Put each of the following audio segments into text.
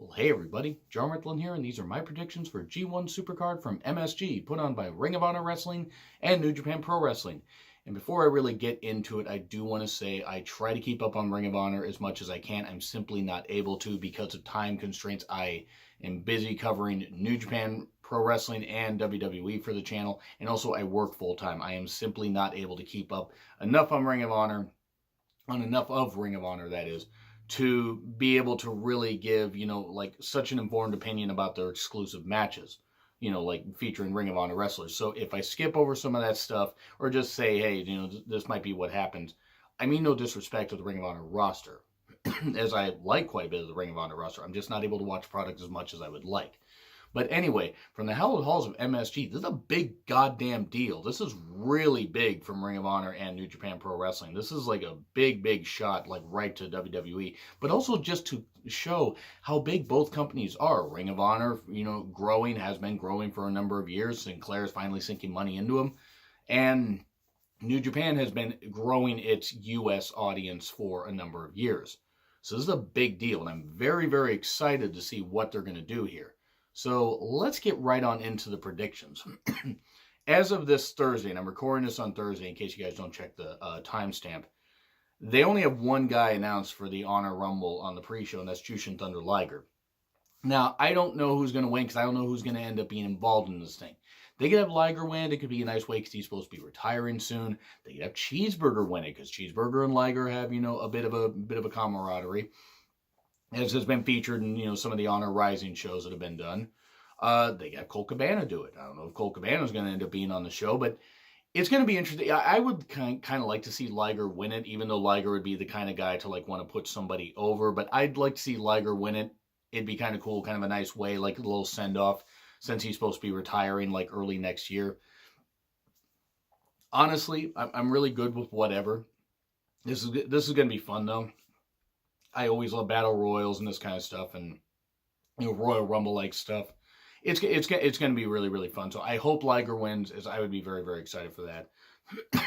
Well, hey everybody, John Ritlin here, and these are my predictions for G1 Supercard from MSG, put on by Ring of Honor Wrestling and New Japan Pro Wrestling. And before I really get into it, I do want to say I try to keep up on Ring of Honor as much as I can. I'm simply not able to because of time constraints. I am busy covering New Japan Pro Wrestling and WWE for the channel, and also I work full-time. I am simply not able to keep up enough on Ring of Honor, that is, to be able to really give, like such an informed opinion about their exclusive matches, like featuring Ring of Honor wrestlers. So if I skip over some of that stuff or just say, hey, this might be what happens, I mean no disrespect to the Ring of Honor roster, as I like quite a bit of the Ring of Honor roster. I'm just not able to watch product as much as I would like. But anyway, from the hallowed halls of MSG, this is a big goddamn deal. This is really big from Ring of Honor and New Japan Pro Wrestling. This is like a big shot, like right to WWE. But also just to show how big both companies are. Ring of Honor, has been growing for a number of years. Sinclair is finally sinking money into them. And New Japan has been growing its U.S. audience for a number of years. So this is a big deal, and I'm very excited to see what they're going to do here. So let's get right on into the predictions. As of this Thursday, and I'm recording this on Thursday in case you guys don't check the timestamp, they only have one guy announced for the Honor Rumble on the pre-show, and that's Jushin Thunder Liger. Now, I don't know who's going to win because I don't know who's going to end up being involved in this thing. They could have Liger win. It could be a nice way because he's supposed to be retiring soon. They could have Cheeseburger win it because Cheeseburger and Liger have, a bit of a camaraderie, as has been featured in, some of the Honor Rising shows that have been done. They got Colt Cabana do it. I don't know if Colt Cabana is going to end up being on the show, but it's going to be interesting. I would kind of like to see Liger win it, even though Liger would be the kind of guy to want to put somebody over. But I'd like to see Liger win it. It'd be kind of cool, kind of a nice way, like a little send-off, since he's supposed to be retiring early next year. Honestly, I'm really good with whatever. This is going to be fun, though. I always love battle royals and this kind of stuff, and Royal Rumble like stuff. It's going to be really fun. So I hope Liger wins, as I would be very excited for that.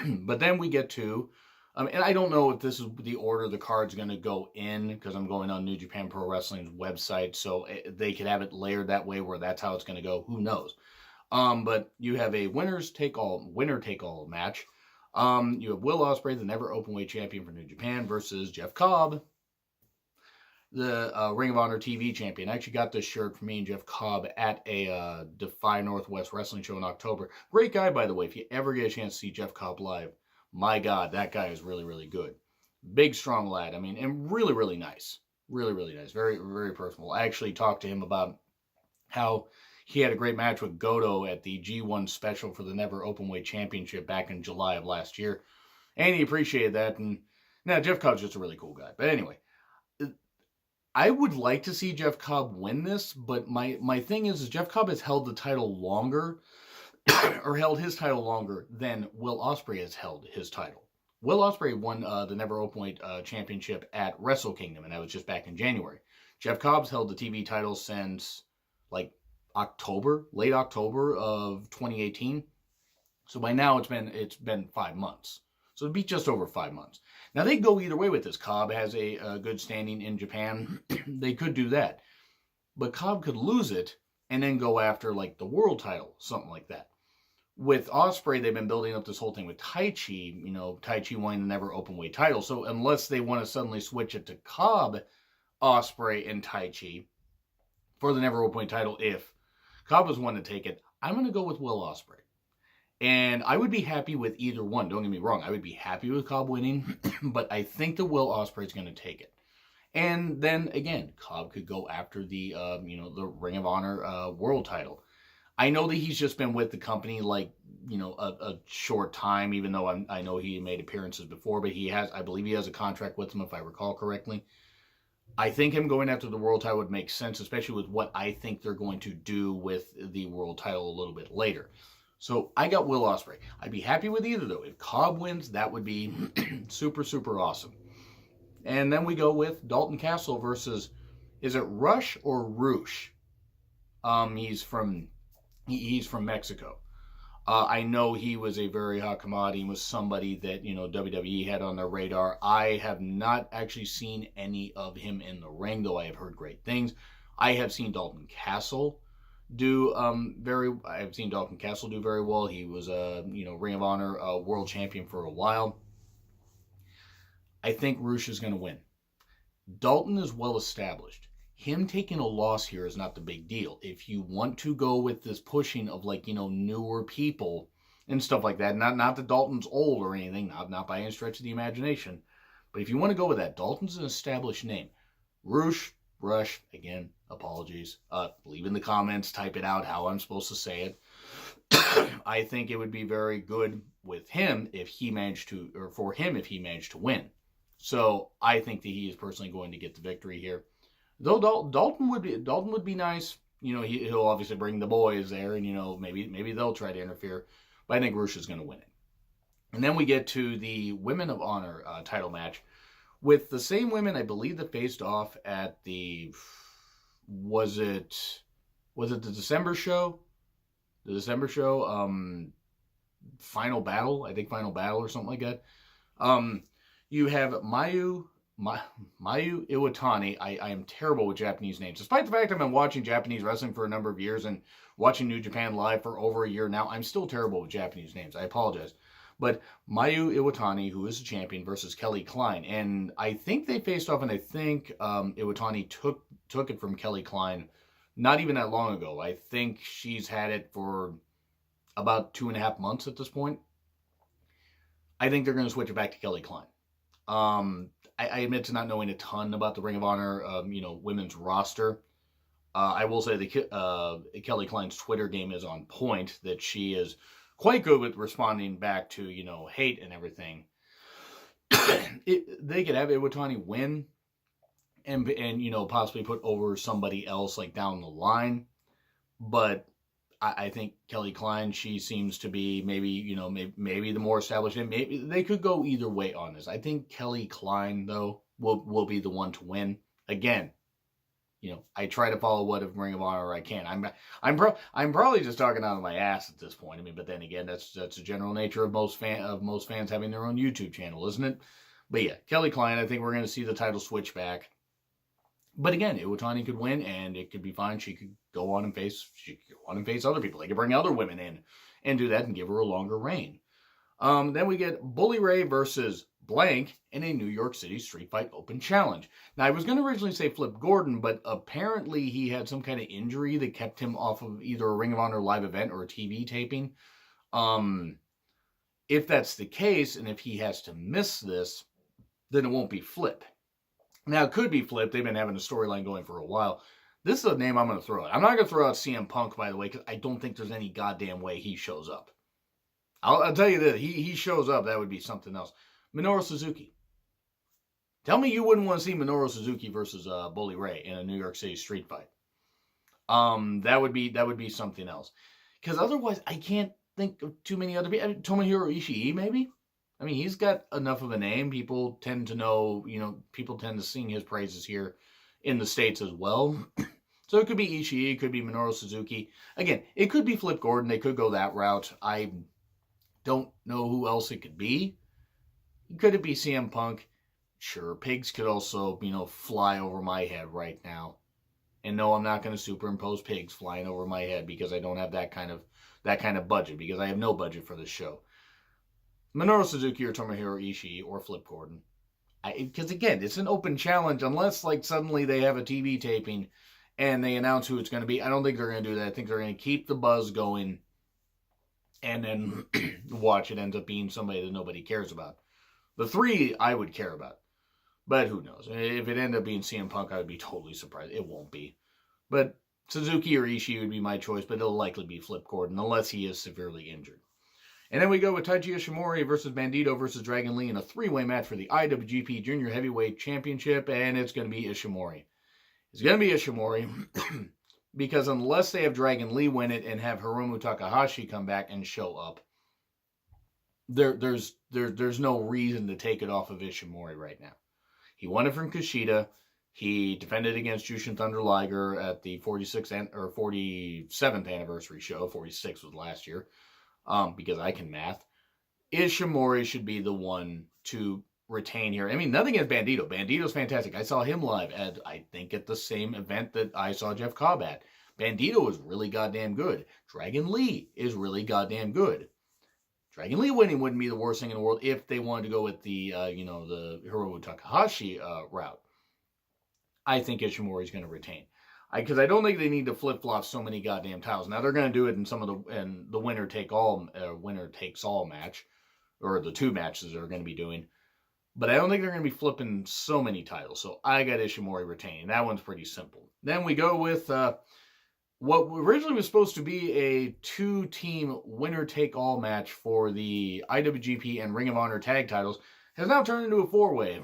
But then we get to, and I don't know if this is the order the card's going to go in, because I'm going on New Japan Pro Wrestling's website, so they could have it layered that way where that's how it's going to go. Who knows? But you have a winner take all match. You have Will Ospreay, the never openweight champion for New Japan, versus Jeff Cobb, the Ring of Honor TV champion. I actually got this shirt for me and Jeff Cobb at a Defy Northwest wrestling show in October. Great guy, by the way. If you ever get a chance to see Jeff Cobb live, my God, that guy is really good. Big, strong lad. I mean, and really nice. Really nice. Very personable. I actually talked to him about how he had a great match with Goto at the G1 special for the Never Openweight Championship back in July of last year. And he appreciated that. And now Jeff Cobb's just a really cool guy. But anyway, I would like to see Jeff Cobb win this, but my thing is Jeff Cobb has held the title longer, or held his title longer than Will Ospreay has held his title. Will Ospreay won the Never Openweight Championship at Wrestle Kingdom, and that was just back in January. Jeff Cobb's held the TV title since late October of 2018. So by now it's been 5 months. So it'd be just over 5 months. Now, they go either way with this. Cobb has a good standing in Japan. They could do that. But Cobb could lose it and then go after, the world title, something like that. With Ospreay, they've been building up this whole thing with Taichi, Taichi winning the never openweight title. So unless they want to suddenly switch it to Cobb, Ospreay, and Taichi for the never openweight title, if Cobb was one to take it, I'm going to go with Will Ospreay. And I would be happy with either one. Don't get me wrong. I would be happy with Cobb winning, but I think that Will Ospreay is going to take it. And then, again, Cobb could go after the, the Ring of Honor world title. I know that he's just been with the company, a short time, even though I know he made appearances before, but I believe he has a contract with them, if I recall correctly. I think him going after the world title would make sense, especially with what I think they're going to do with the world title a little bit later. So I got Will Ospreay. I'd be happy with either, though. If Cobb wins, that would be super awesome. And then we go with Dalton Castle versus, is it Rush or Roosh? He's from Mexico. I know he was a very hot commodity and was somebody that, WWE had on their radar. I have not actually seen any of him in the ring, though I have heard great things. I have seen Dalton Castle do I have seen Dalton Castle do very well. He was a Ring of Honor world champion for a while. I think Rush is going to win. Dalton is well established. Him taking a loss here is not the big deal. If you want to go with this pushing of newer people and stuff like that, not that Dalton's old or anything, not by any stretch of the imagination, but if you want to go with that, Dalton's an established name. Rush, again, apologies. Leave in the comments, type it out how I'm supposed to say it. I think it would be very good with him if he managed to, or for him if he managed to win. So I think that he is personally going to get the victory here. Though Dalton would be nice. He'll obviously bring the boys there, and maybe they'll try to interfere. But I think Rush is going to win it. And then we get to the Women of Honor title match with the same women, I believe, that faced off at the was it the December show? The December show, Final Battle, I think Final Battle or something like that. You have Mayu Iwatani. I am terrible with Japanese names. Despite the fact I've been watching Japanese wrestling for a number of years and watching New Japan Live for over a year now, I'm still terrible with Japanese names. I apologize. But Mayu Iwatani, who is a champion, versus Kelly Klein. And I think they faced off, and I think Iwatani took it from Kelly Klein not even that long ago. I think she's had it for about 2.5 months at this point. I think they're going to switch it back to Kelly Klein. I admit to not knowing a ton about the Ring of Honor, women's roster. I will say that Kelly Klein's Twitter game is on point, that she is quite good with responding back to, hate and everything. They could have Iwatani win and possibly put over somebody else down the line. But I think Kelly Klein, she seems to be maybe the more established. And maybe they could go either way on this. I think Kelly Klein, though, will be the one to win. Again, I try to follow what of Ring of Honor I can. I'm probably just talking out of my ass at this point. But then again, that's the general nature of most fans having their own YouTube channel, isn't it? But yeah, Kelly Klein, I think we're going to see the title switch back. But again, Iwatani could win, and it could be fine. She could go on and face other people. They could bring other women in and do that and give her a longer reign. Then we get Bully Ray versus blank in a New York City Street Fight Open Challenge. Now, I was going to originally say Flip Gordon, but apparently he had some kind of injury that kept him off of either a Ring of Honor live event or a TV taping. If that's the case, and if he has to miss this, then it won't be Flip. Now, it could be Flip. They've been having a storyline going for a while. This is a name I'm going to throw out. I'm not going to throw out CM Punk, by the way, because I don't think there's any goddamn way he shows up. I'll tell you this. He shows up, that would be something else. Minoru Suzuki. Tell me you wouldn't want to see Minoru Suzuki versus Bully Ray in a New York City street fight. That would be something else. Because otherwise, I can't think of too many other people. Tomohiro Ishii, maybe? He's got enough of a name. People tend to know, people tend to sing his praises here in the States as well. So it could be Ishii, it could be Minoru Suzuki. Again, it could be Flip Gordon. They could go that route. I don't know who else it could be. Could it be CM Punk? Sure. Pigs could also, fly over my head right now. And no, I'm not going to superimpose pigs flying over my head because I don't have that kind of budget, because I have no budget for this show. Minoru Suzuki or Tomohiro Ishii or Flip Gordon. Because again, it's an open challenge. Unless suddenly they have a TV taping and they announce who it's going to be. I don't think they're going to do that. I think they're going to keep the buzz going and then watch it ends up being somebody that nobody cares about. The three I would care about. But who knows? If it ended up being CM Punk, I would be totally surprised. It won't be. But Suzuki or Ishii would be my choice, but it'll likely be Flip Gordon unless he is severely injured. And then we go with Taiji Ishimori versus Bandito versus Dragon Lee in a three-way match for the IWGP Junior Heavyweight Championship, and it's going to be Ishimori. It's going to be Ishimori because unless they have Dragon Lee win it and have Hiromu Takahashi come back and show up, there's no reason to take it off of Ishimori right now. He won it from Kushida. He defended against Jushin Thunder Liger at the 47th anniversary show. 46 was last year. Because I can math. Ishimori should be the one to retain here. I mean, nothing against Bandito. Bandito's fantastic. I saw him live at, I think, at the same event that I saw Jeff Cobb at. Bandito is really goddamn good. Dragon Lee is really goddamn good. Dragon Lee winning wouldn't be the worst thing in the world if they wanted to go with the, the Hiromu Takahashi route. I think Ishimori's going to retain. Because I don't think they need to flip-flop so many goddamn titles. Now, they're going to do it in some of the winner takes all match, or the 2 matches they're going to be doing. But I don't think they're going to be flipping so many titles. So I got Ishimori retaining. That one's pretty simple. Then we go with what originally was supposed to be a 2-team winner-take-all match for the IWGP and Ring of Honor tag titles has now turned into a 4-way.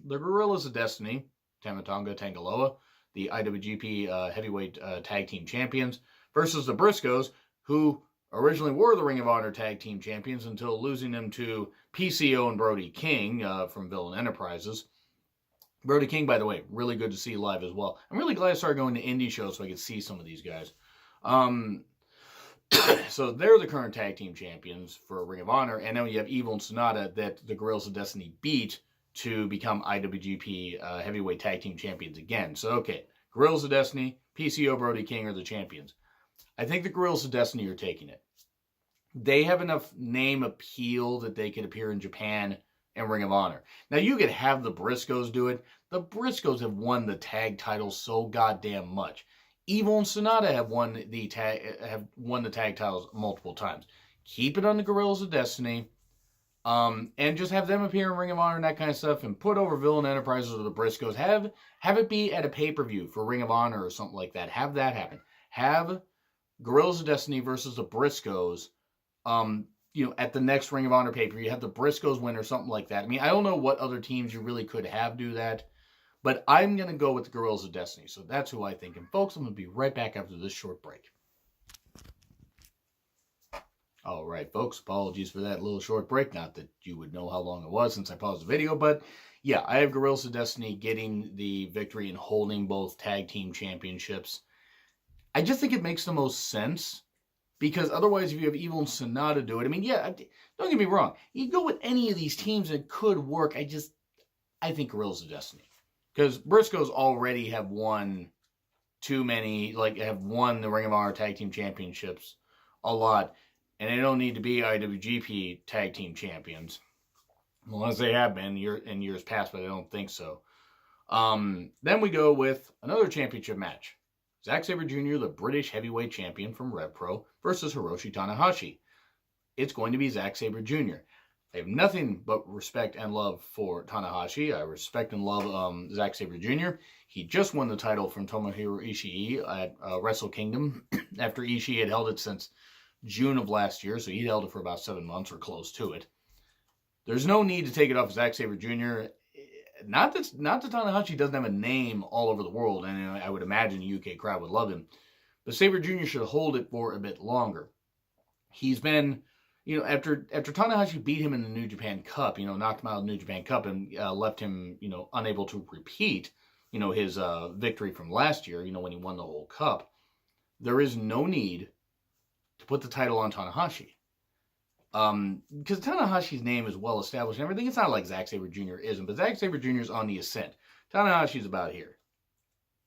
The Guerrillas of Destiny, Tama Tonga, Tangaloa, the IWGP heavyweight tag team champions, versus the Briscoes, who originally were the Ring of Honor tag team champions until losing them to PCO and Brody King from Villain Enterprises. Brody King, by the way, really good to see live as well. I'm really glad I started going to indie shows so I could see some of these guys. So they're the current tag team champions for Ring of Honor, and then you have Evil and Sonata that the Guerrillas of Destiny beat to become IWGP heavyweight tag team champions again. So, okay, Guerrillas of Destiny, PCO, Brody King are the champions. I think the Guerrillas of Destiny are taking it. They have enough name appeal that they could appear in Japan and Ring of Honor. Now, you could have the Briscoes do it. The Briscoes have won the tag titles so goddamn much. Evil and Sonata have won the tag titles multiple times. Keep it on the Guerrillas of Destiny. And just have them appear in Ring of Honor and that kind of stuff, and put over Villain Enterprises or the Briscoes. Have it be at a pay-per-view for Ring of Honor or something like that. Have that happen. Have Guerrillas of Destiny versus the Briscoes, at the next Ring of Honor pay-per-view. Have the Briscoes win or something like that. I mean, I don't know what other teams you really could have do that, but I'm going to go with the Guerrillas of Destiny. So that's who I think. And folks, I'm going to be right back after this short break. All right, folks, apologies for that little short break. Not that you would know how long it was since I paused the video, but yeah, I have Guerrillas of Destiny getting the victory and holding both tag team championships. I just think it makes the most sense, because otherwise if you have Evil and Sonata do it, I mean, yeah, don't get me wrong. You go with any of these teams, it could work. I think Guerrillas of Destiny. Because Briscoes already have won have won the Ring of Honor tag team championships a lot. And they don't need to be IWGP tag team champions. Unless they have been in years past, but I don't think so. Then we go with another championship match. Zack Sabre Jr., the British heavyweight champion from Rev Pro, versus Hiroshi Tanahashi. It's going to be Zack Sabre Jr. I have nothing but respect and love for Tanahashi. I respect and love Zack Sabre Jr. He just won the title from Tomohiro Ishii at Wrestle Kingdom after Ishii had held it since June of last year, so he held it for about 7 months or close to it. There's no need to take it off Zack Sabre Jr. Not that Tanahashi doesn't have a name all over the world, and I would imagine the UK crowd would love him, but Sabre Jr. should hold it for a bit longer. He's been, after Tanahashi beat him in the New Japan Cup, knocked him out of the New Japan Cup and left him, unable to repeat, his victory from last year, when he won the whole cup. There is no need to put the title on Tanahashi. Because Tanahashi's name is well established and everything. It's not like Zack Sabre Jr. isn't, but Zack Sabre Jr. is on the ascent. Tanahashi's about here.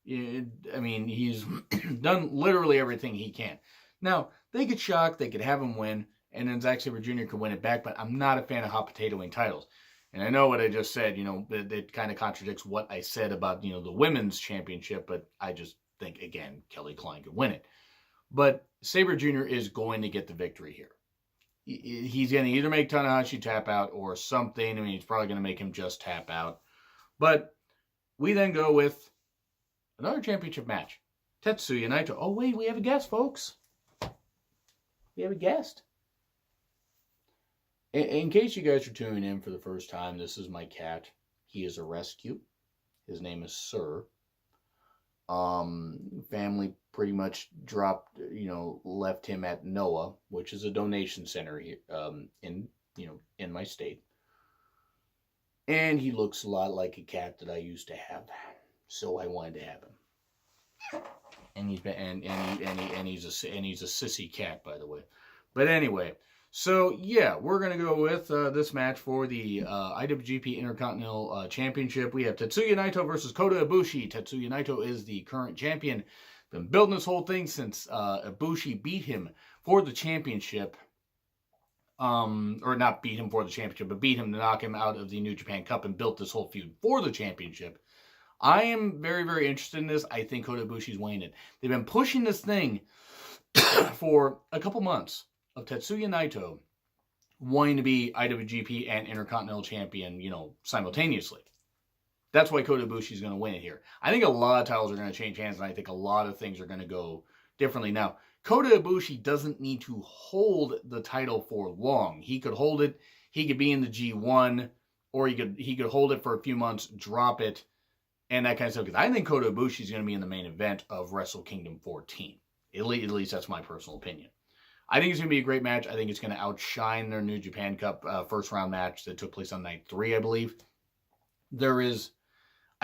He's done literally everything he can. Now, they could shock, they could have him win, and then Zack Sabre Jr. could win it back, but I'm not a fan of hot potatoing titles. And I know what I just said, it kind of contradicts what I said about, the women's championship, but I just think, again, Kelly Klein could win it. But Sabre Jr. is going to get the victory here. He's going to either make Tanahashi tap out or something. He's probably going to make him just tap out. But we then go with another championship match. Tetsuya Naito. Oh, wait, we have a guest, folks. We have a guest. In case you guys are tuning in for the first time, this is my cat. He is a rescue. His name is Sir. Family pretty much dropped, left him at NOAA, which is a donation center here, in my state. And he looks a lot like a cat that I used to have, so I wanted to have him. And he's a sissy cat, by the way. But anyway, So, yeah, we're going to go with this match for the IWGP Intercontinental Championship. We have Tetsuya Naito versus Kota Ibushi. Tetsuya Naito is the current champion. Been building this whole thing since Ibushi beat him for the championship. Or not beat him for the championship, but beat him to knock him out of the New Japan Cup and built this whole feud for the championship. I am very, very interested in this. I think Kota Ibushi's winning it. They've been pushing this thing for a couple months of Tetsuya Naito wanting to be IWGP and Intercontinental Champion, simultaneously. That's why Kota Ibushi's going to win it here. I think a lot of titles are going to change hands, and I think a lot of things are going to go differently. Now, Kota Ibushi doesn't need to hold the title for long. He could hold it. He could be in the G1, or he could hold it for a few months, drop it, and that kind of stuff. Because I think Kota Ibushi is going to be in the main event of Wrestle Kingdom 14. At least that's my personal opinion. I think it's going to be a great match. I think it's going to outshine their New Japan Cup first round match that took place on night 3, I believe. I'd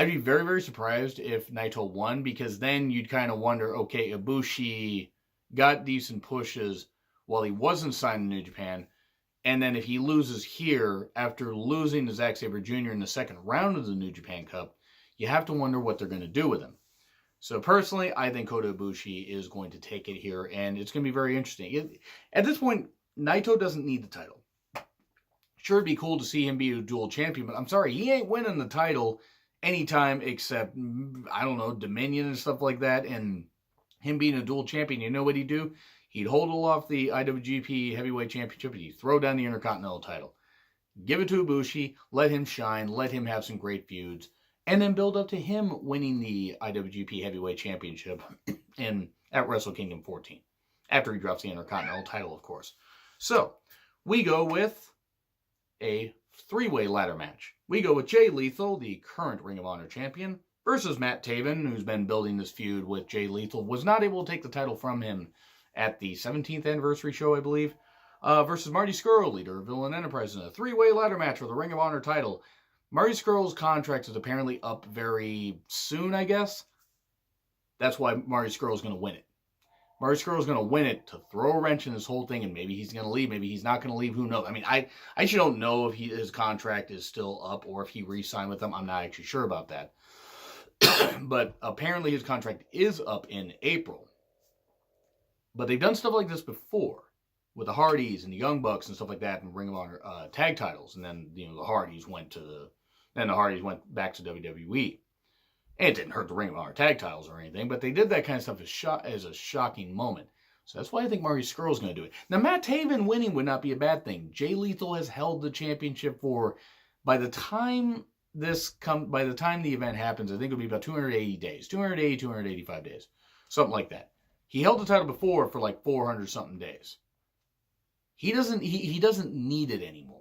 be very, very surprised if Naito won, because then you'd kind of wonder, okay, Ibushi got decent pushes while he wasn't signed in New Japan, and then if he loses here after losing to Zack Sabre Jr. in the second round of the New Japan Cup, you have to wonder what they're going to do with him. So personally, I think Kota Ibushi is going to take it here, and it's going to be very interesting. At this point, Naito doesn't need the title. Sure, it'd be cool to see him be a dual champion, but I'm sorry, he ain't winning the title anytime except, I don't know, Dominion and stuff like that, and him being a dual champion, you know what he'd do? He'd hold off the IWGP Heavyweight Championship, and he'd throw down the Intercontinental title. Give it to Ibushi, let him shine, let him have some great feuds, and then build up to him winning the IWGP Heavyweight Championship at Wrestle Kingdom 14. After he drops the Intercontinental title, of course. So, we go with a 3-way ladder match. We go with Jay Lethal, the current Ring of Honor champion, versus Matt Taven, who's been building this feud with Jay Lethal. Was not able to take the title from him at the 17th anniversary show, I believe. Versus Marty Scurll, leader of Villain Enterprises, in a 3-way ladder match for the Ring of Honor title. Marty Scurll's contract is apparently up very soon, I guess. That's why Marty Scurll's going to win it. Marty Scurll's going to win it to throw a wrench in this whole thing, and maybe he's going to leave, maybe he's not going to leave, who knows. I mean, I actually don't know if his contract is still up or if he re-signed with them. I'm not actually sure about that. But apparently his contract is up in April. But they've done stuff like this before with the Hardys and the Young Bucks and stuff like that in Ring of Honor tag titles. And then, the Hardys went back to WWE. And it didn't hurt the Ring of Honor tag titles or anything, but they did that kind of stuff as a shocking moment. So that's why I think Marty Scurll's going to do it. Now, Matt Taven winning would not be a bad thing. Jay Lethal has held the championship for, by the time the event happens, I think it'll be about 280 days. 285 days. Something like that. He held the title before for like 400 something days. He doesn't need it anymore.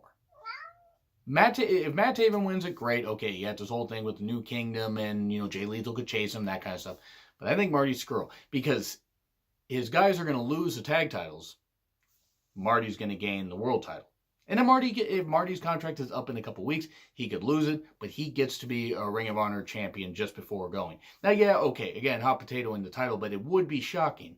If Matt Taven wins it, great. Okay, you had this whole thing with the New Kingdom and, Jay Lethal could chase him, that kind of stuff. But I think Marty Scurll, because his guys are going to lose the tag titles, Marty's going to gain the world title. And then if Marty's contract is up in a couple weeks, he could lose it, but he gets to be a Ring of Honor champion just before going. Now, yeah, okay, again, hot potato in the title, but it would be shocking,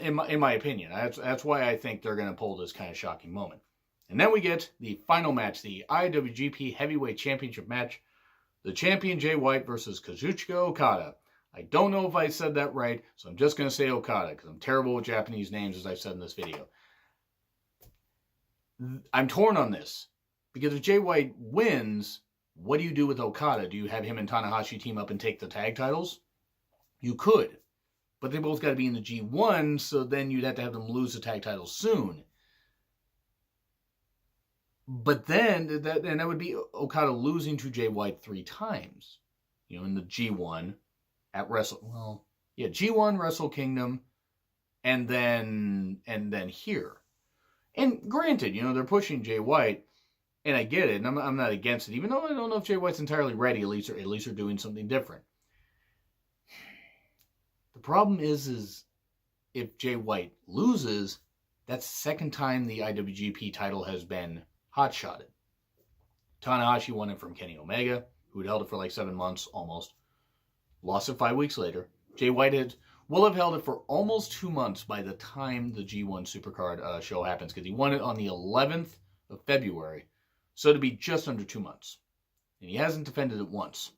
in my opinion. That's why I think they're going to pull this kind of shocking moment. And then we get the final match, the IWGP Heavyweight Championship match. The champion Jay White versus Kazuchika Okada. I don't know if I said that right, so I'm just going to say Okada, because I'm terrible with Japanese names, as I've said in this video. I'm torn on this, because if Jay White wins, what do you do with Okada? Do you have him and Tanahashi team up and take the tag titles? You could, but they both got to be in the G1, so then you'd have to have them lose the tag titles soon. But then, that would be Okada losing to Jay White 3 times. In the G1 at G1, Wrestle Kingdom, and then here. And granted, they're pushing Jay White, and I get it, and I'm not against it, even though I don't know if Jay White's entirely ready. At least they're doing something different. The problem is if Jay White loses, that's the second time the IWGP title has been hot-shotted. Tanahashi won it from Kenny Omega, who had held it for like 7 months almost. Lost it 5 weeks later. Jay White will have held it for almost 2 months by the time the G1 Supercard show happens, because he won it on the 11th of February. So to be just under 2 months. And he hasn't defended it once.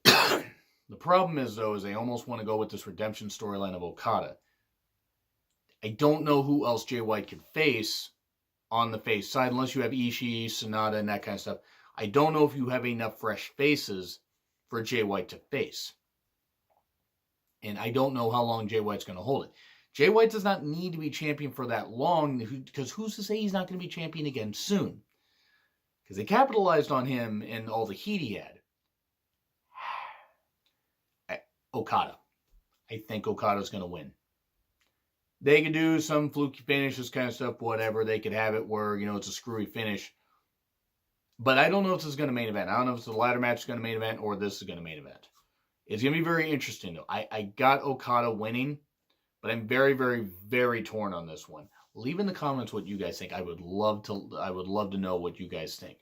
The problem is, though, is they almost want to go with this redemption storyline of Okada. I don't know who else Jay White could face on the face side, unless you have Ishii, Sonata, and that kind of stuff. I don't know if you have enough fresh faces for Jay White to face. And I don't know how long Jay White's going to hold it. Jay White does not need to be champion for that long, because who's to say he's not going to be champion again soon? Because they capitalized on him and all the heat he had. Okada. I think Okada's going to win. They could do some fluky finish, this kind of stuff, whatever. They could have it where, it's a screwy finish. But I don't know if this is going to main event. I don't know if the ladder match is going to main event or this is going to main event. It's going to be very interesting, though. I got Okada winning, but I'm very, very, very torn on this one. Leave in the comments what you guys think. I would love to know what you guys think.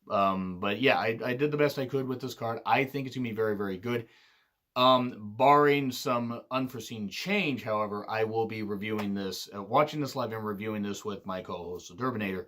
But yeah, I did the best I could with this card. I think it's going to be very, very good. Barring some unforeseen change, however, I will be reviewing this, watching this live and reviewing this with my co-host, the Durbinator,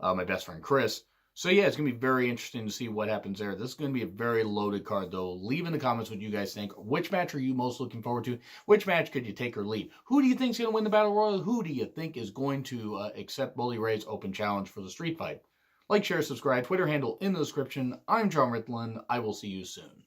my best friend Chris. So yeah, it's going to be very interesting to see what happens there. This is going to be a very loaded card, though. Leave in the comments what you guys think. Which match are you most looking forward to? Which match could you take or leave? Who do you think is going to win the Battle Royal? Who do you think is going to accept Bully Ray's open challenge for the street fight? Like, share, subscribe, Twitter handle in the description. I'm John Ritlin. I will see you soon.